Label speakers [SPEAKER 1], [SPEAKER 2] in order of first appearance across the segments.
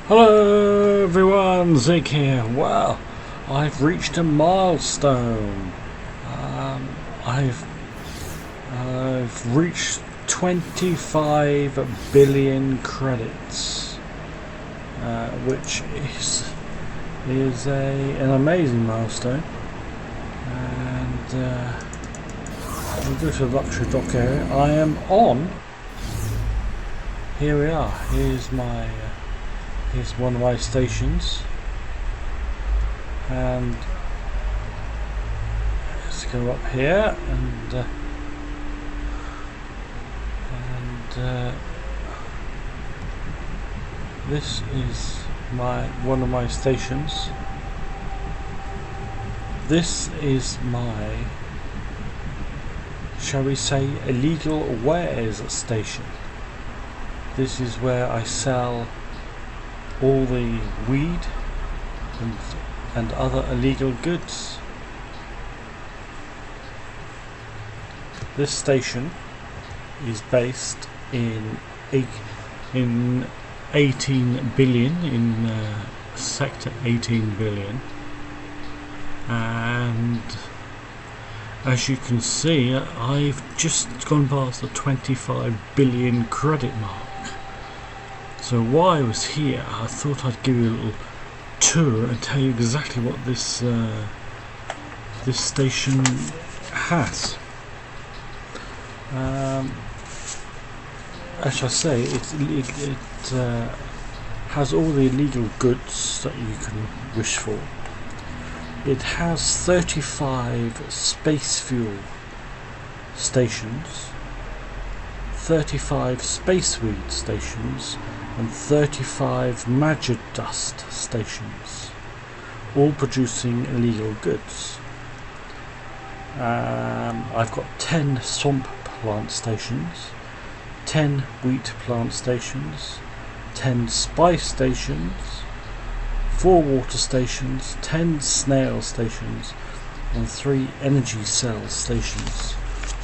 [SPEAKER 1] Hello everyone, Zig here. Well, I've reached a milestone. I've reached 25 billion credits, which is an amazing milestone. And we'll go to the luxury dock area. I am on. Here we are. Here's one of my stations, and let's go up here and this is one of my stations. This is my, shall we say, illegal wares station. This is where I sell all the weed and other illegal goods. This station is based in 18 billion, in sector 18 billion, and as you can see, I've just gone past the 25 billion credit mark. So while I was here, I thought I'd give you a little tour and tell you exactly what this this station has. As I say, it has all the illegal goods that you can wish for. It has 35 Spacefuel stations, 35 Spaceweed stations, and 35 Maja Dust stations, all producing illegal goods. I've got 10 swamp plant stations, 10 wheat plant stations, 10 spice stations, 4 water stations, 10 snail stations, and 3 energy cell stations,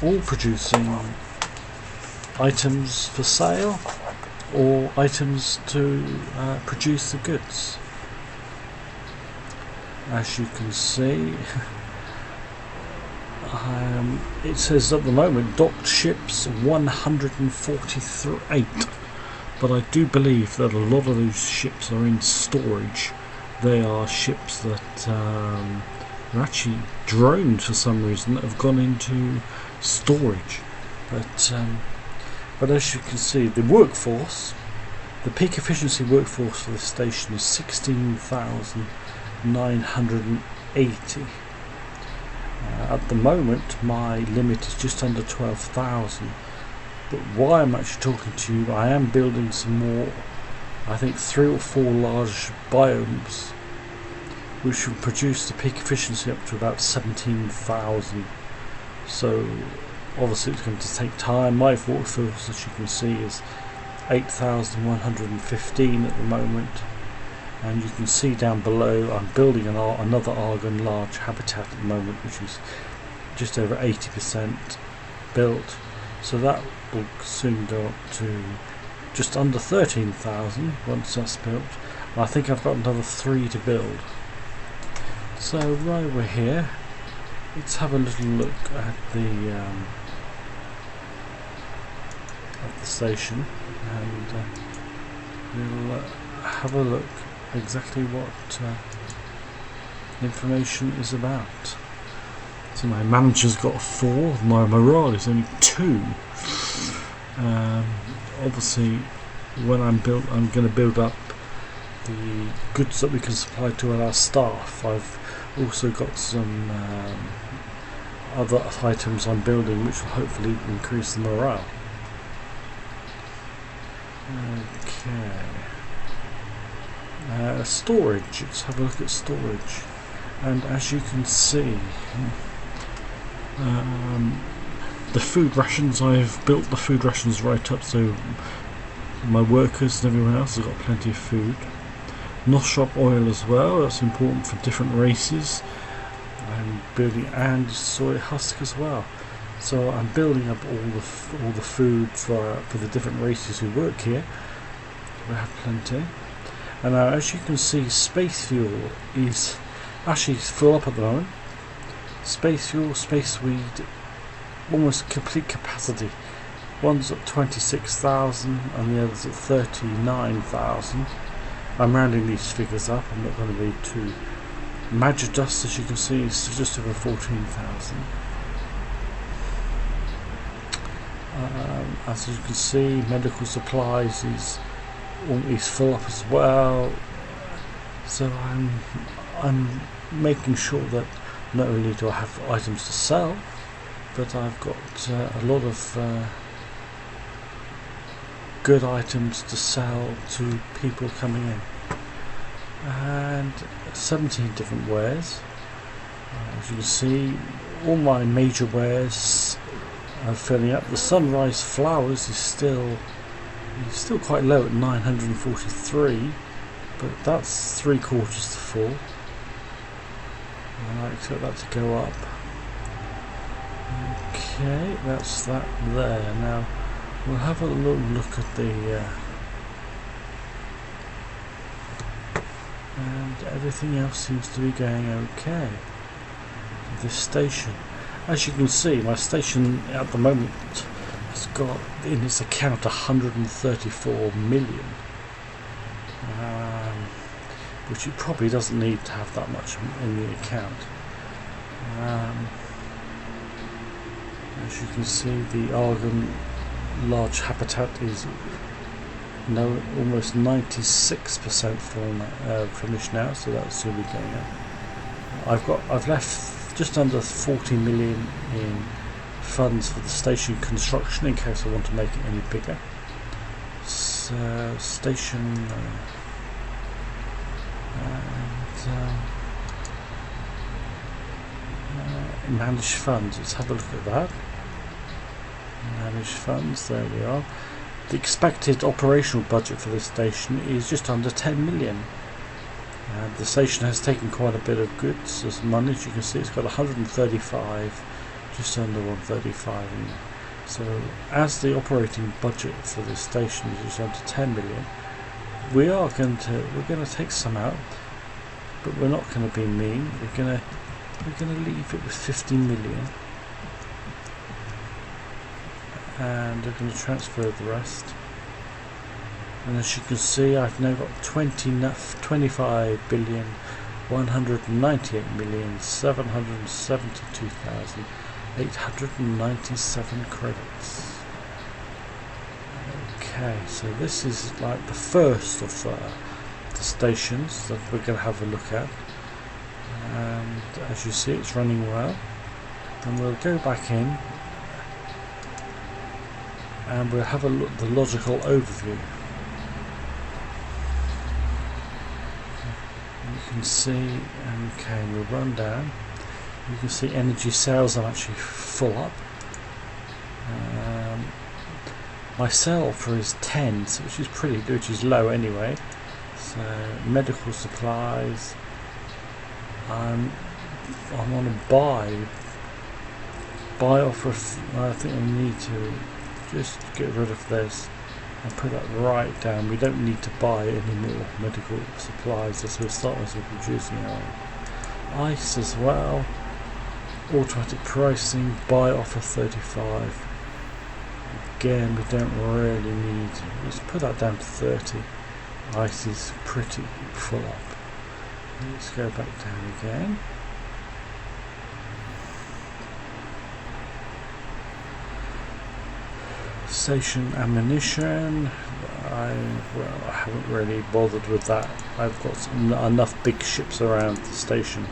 [SPEAKER 1] all producing items for sale or items to produce the goods. As you can see, it says at the moment docked ships 148, but I do believe that a lot of those ships are in storage. They are ships that are actually drones for some reason that have gone into storage. But as you can see, the workforce, the peak efficiency workforce for this station is 16,980. At the moment, my limit is just under 12,000. But while I'm actually talking to you, I am building some more, I think 3 or 4 large biomes, which will produce the peak efficiency up to about 17,000. So obviously it's going to take time. My workforce, as you can see, is 8,115 at the moment, and you can see down below I'm building another argon large habitat at the moment, which is just over 80% built, so that will soon go up to just under 13,000 once that's built. I think I've got another 3 to build. So while we're here, let's have a little look at the station, and we'll have a look exactly what information is about. So my manager's got 4, my morale is only 2. Obviously when I'm going to build up the goods that we can supply to our staff. I've also got some other items I'm building which will hopefully increase the morale. Okay. Storage. Let's have a look at storage. And as you can see, the food rations, I've built the food rations right up so my workers and everyone else has got plenty of food. Nostrop oil as well, that's important for different races. I'm building, and soy husk as well. So I'm building up all the food for the different races who work here. We have plenty. And now, as you can see, Spacefuel is actually full up at the moment. Spacefuel, Spaceweed, almost complete capacity. One's at 26,000 and the other's at 39,000. I'm rounding these figures up, I'm not going to be too... Maja Dust, as you can see, is just over 14,000. As you can see, medical supplies is full up as well. So I'm making sure that not only do I have items to sell, but I've got a lot of good items to sell to people coming in. And 17 different wares. As you can see, all my major wares are filling up. The sunrise flowers is still quite low at 943, but that's 3/4 full. And I expect that to go up. Okay, that's that there. Now we'll have a little look at the and everything else seems to be going okay. This station, as you can see, my station at the moment has got in its account 134 million, which it probably doesn't need to have that much in the account. As you can see, the Argon large habitat is almost 96% finished now, so that's soon be going up. I've left just under 40 million in funds for the station construction in case I want to make it any bigger. So station managed funds. Let's have a look at that. Managed funds. There we are. The expected operational budget for this station is just under 10 million. The station has taken quite a bit of goods as money. As you can see, it's got 135, just under 135. So as the operating budget for this station is just under 10 million, we're going to take some out, but we're not going to be mean. We're going to leave it with 15 million. And we're going to transfer the rest. And as you can see, I've now got 25 billion 198 million 772,897 credits. Okay, so this is like the first of the stations that we're going to have a look at. And as you see, it's running well. And we'll go back in and we'll have a look at the logical overview. You can see, okay, we'll run down. You can see energy sales are actually full up. My sell offer is 10, which is which is low anyway. So medical supplies. I'm on a buy offer. I think I need to just get rid of this and put that right down. We don't need to buy any more medical supplies as we're starting to producing our own. Ice as well. Automatic pricing, buy offer 35. Again, we don't really need. Let's put that down to 30. Ice is pretty full up. Let's go back down again. Station ammunition. I haven't really bothered with that. I've got enough big ships around the station.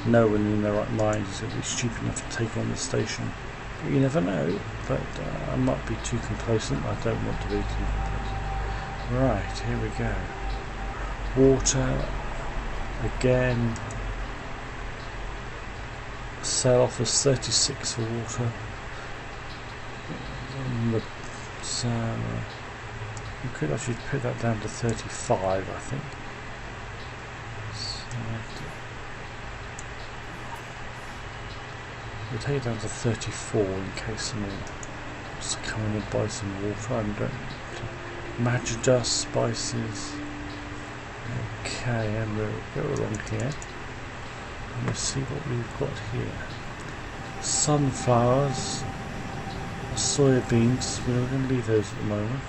[SPEAKER 1] No one in their right mind is going to be stupid enough to take on the station. But you never know. But I might be too complacent. I don't want to be too complacent. Right, here we go. Water. Again. Sell offers 36 for water. So you could actually put that down to 35, I think. So we'll take it down to 34 in case someone wants to come in and buy some water. I don't. Maja Dust, spices. Okay, and we'll go along here. And let's see what we've got here. Sunflowers, soybeans, we're going to leave those at the moment.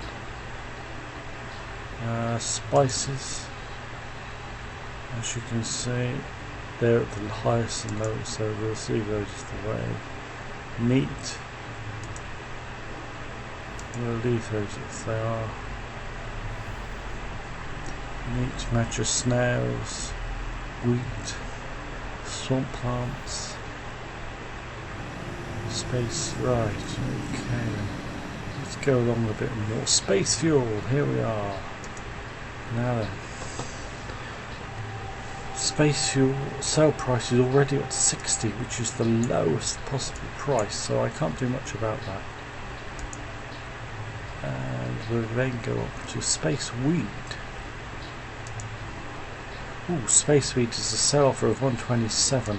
[SPEAKER 1] Spices, as you can see, they're at the highest and lowest, so we'll see those the way. Meat, we'll leave those as they are. Meat, Maja snails, wheat, swamp plants, space, right, okay. Let's go along a bit more. Spacefuel, here we are. Now then. Spacefuel sale price is already at 60, which is the lowest possible price, so I can't do much about that. And we'll then go up to Spaceweed. Ooh, Spaceweed is a sale offer of 127,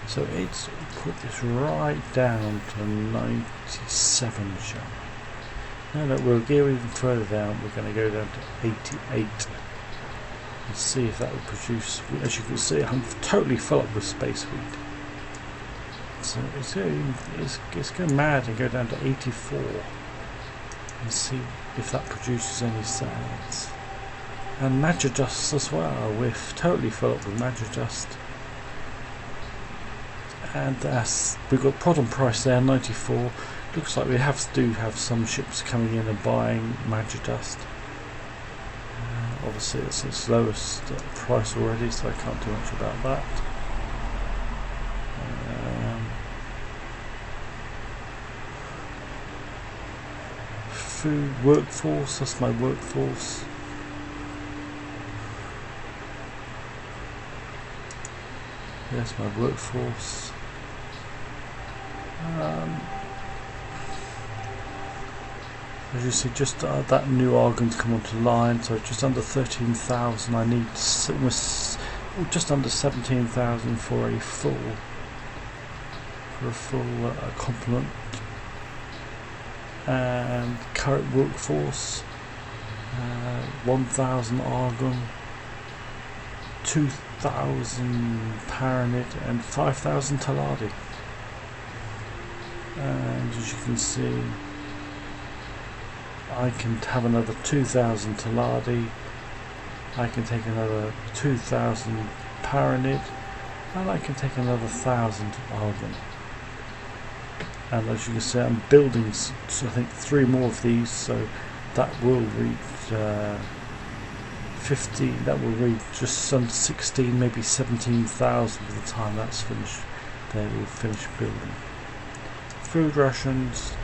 [SPEAKER 1] so it's put this right down to 97, shall we? No, we'll go even further down. We're going to go down to 88 and see if that will produce. As you can see, I'm totally full up with Spaceweed, so it's going mad and go down to 84 and see if that produces any sales. And Maja Dust as well. We're totally full up with Maja Dust. And we've got prod on price there, 94. Looks like we do have some ships coming in and buying Maja Dust. Obviously it's its lowest price already, so I can't do much about that. Food workforce, that's my workforce. There's my workforce. As you see, just that new argon's come onto line, so just under 13,000. I need just under 17,000 for a full complement. And current workforce, 1,000 argon, 2,000 paranid, and 5,000 taladi. And as you can see, I can have another 2,000 taladi, I can take another 2,000 paranid, and I can take another 1,000 argon. And as you can see, I'm building, I think, 3 more of these, so that will reach 15, that will reach just under 16, maybe 17,000 by the time that's finished. They will finish building. Food rations,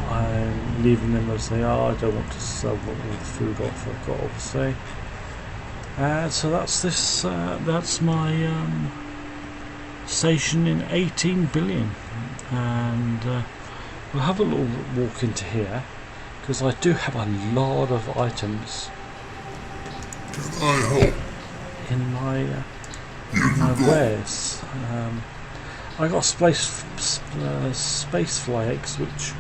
[SPEAKER 1] I'm leaving them as they are. I don't want to sell all the food off I've got, obviously. And so that's this. That's my station in 18 billion. And we'll have a little walk into here because I do have a lot of items in my wares. I got spacefly eggs, which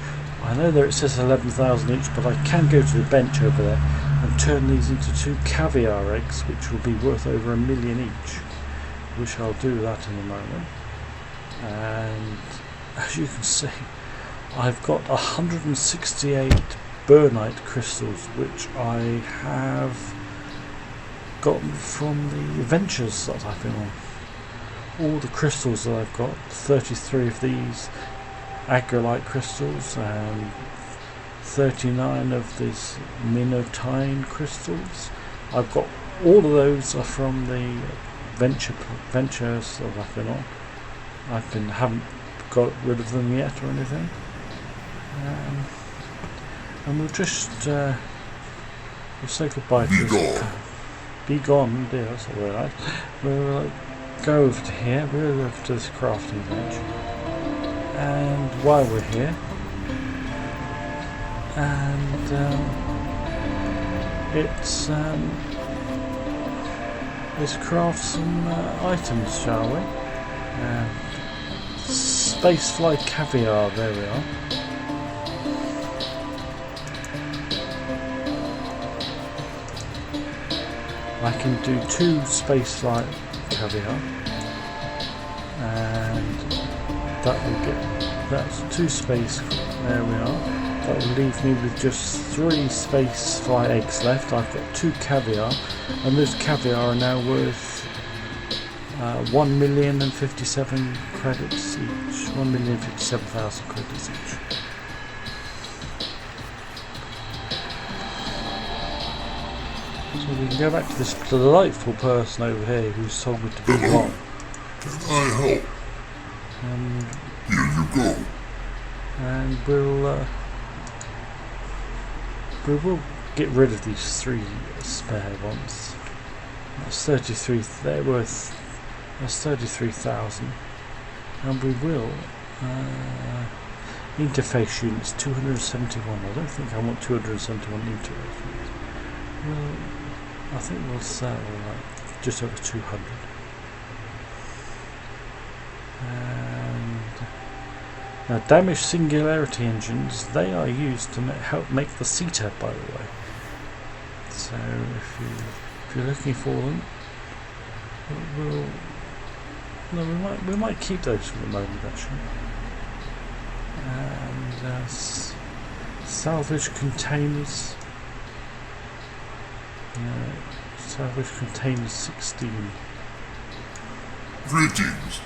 [SPEAKER 1] I know there it says 11,000 each, but I can go to the bench over there and turn these into 2 caviar eggs, which will be worth over $1 million each, which I'll do that in a moment. And as you can see, I've got 168 burnite crystals, which I have gotten from the adventures that I've been on. All the crystals that I've got, 33 of these agrolite crystals and 39 of these minotine crystals. I've got all of those are from the ventures that I've been on. Haven't got rid of them yet or anything. And we'll just we'll say goodbye to this. Be gone, dear, that's not very nice. We'll go over to here, we'll go over to this crafting bench. And while we're here, and let's craft some items, shall we? Spacefly caviar, there we are. I can do 2 spacefly caviar, and that will that's 2 space. There we are. That will leave me with just 3 spacefly eggs left. I've got 2 caviar, and those caviar are now worth 1,057 credits each. 1,057,000 credits each. So we can go back to this delightful person over here who's told me to be gone.
[SPEAKER 2] Can I help?
[SPEAKER 1] And
[SPEAKER 2] here you go.
[SPEAKER 1] And we will get rid of these 3 spare ones. That's 33. They're worth. That's 33,000. And we will interface units 271. I don't think I want 271 interface units. Well, I think we'll sell just over 200. And now, damaged singularity engines, they are used to help make the CTAB, by the way. So if you're looking for them, we might keep those for the moment, actually. And salvage containers. Salvage containers 16.
[SPEAKER 2] Greetings.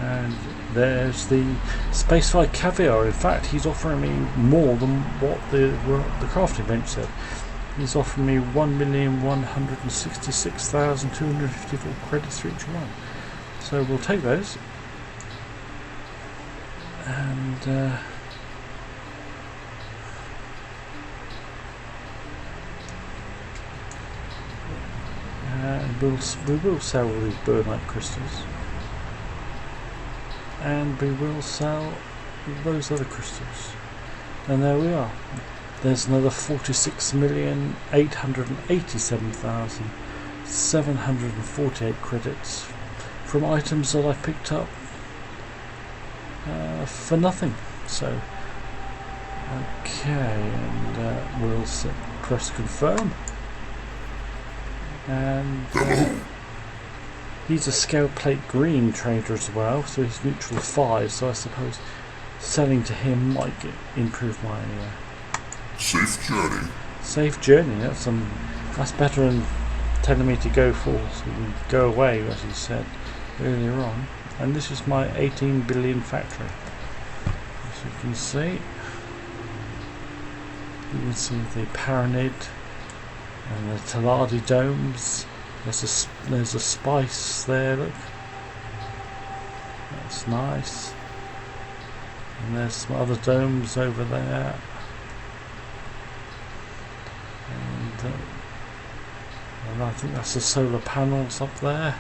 [SPEAKER 1] And there's the Spacefly caviar. In fact, he's offering me more than what the crafting bench said. He's offering me 1,166,254 credits for each one. So we'll take those. And we will sell all these burnite crystals. And we will sell those other crystals. And there we are. There's another 46,887,748 credits from items that I picked up for nothing. So, okay, and we'll press confirm. And he's a scale plate green trader as well, so he's neutral 5. So I suppose selling to him might improve my
[SPEAKER 2] safe journey.
[SPEAKER 1] Safe journey. That's better than telling me to go forth and go away, as you said earlier on. And this is my 18 billion factory. As you can see the Paranid and the Taladi domes. There's a spice there, look. That's nice. And there's some other domes over there. And I think that's the solar panels up there.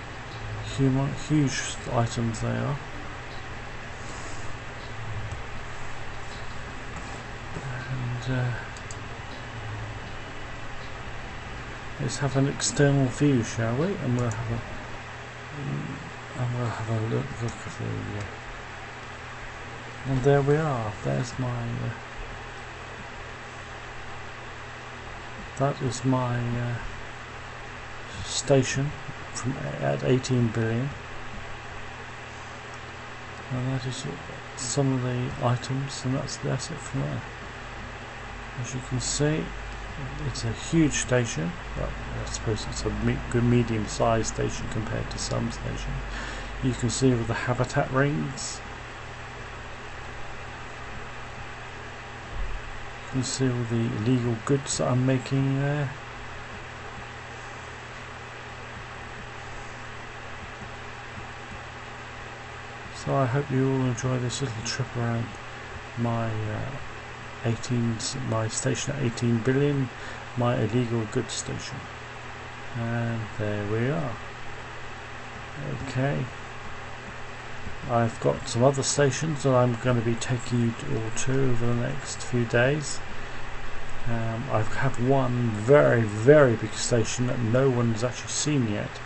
[SPEAKER 1] Huge items they are. And let's have an external view, shall we? And we'll have a look at the. And there we are. There's my. That is my station at 18 billion. And that is some of the items, and that's it from there. As you can see, it's a huge station. Well, I suppose it's a good medium-sized station compared to some stations. You can see with the habitat rings. You can see all the illegal goods that I'm making there. So I hope you all enjoy this little trip around my my station at 18 billion, my illegal goods station. And there we are. Okay. I've got some other stations that I'm going to be taking you all to over the next few days. I have one very, very big station that no one's actually seen yet.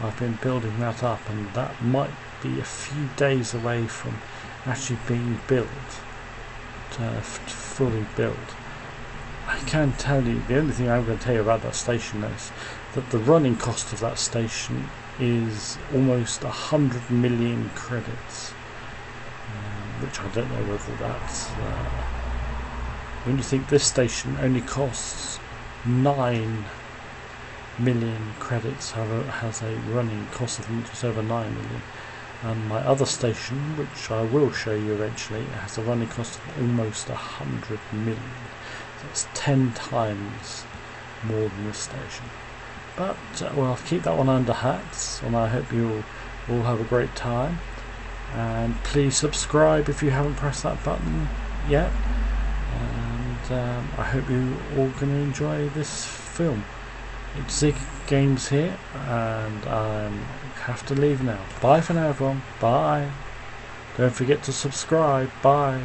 [SPEAKER 1] I've been building that up, and that might be a few days away from actually being built, fully built. I can tell you, the only thing I'm going to tell you about that station is that the running cost of that station is almost 100 million credits, which I don't know whether that's when you think this station only costs 9 million credits, has a running cost of just over 9 million, and my other station, which I will show you eventually, has a running cost of almost 100 million. So it's 10 times more than this station. But well, keep that one under hats, and I hope you all have a great time. And please subscribe if you haven't pressed that button yet. And I hope you all going to enjoy this film. It's Zig Games here, and I have to leave now. Bye for now, everyone. Bye. Don't forget to subscribe. Bye.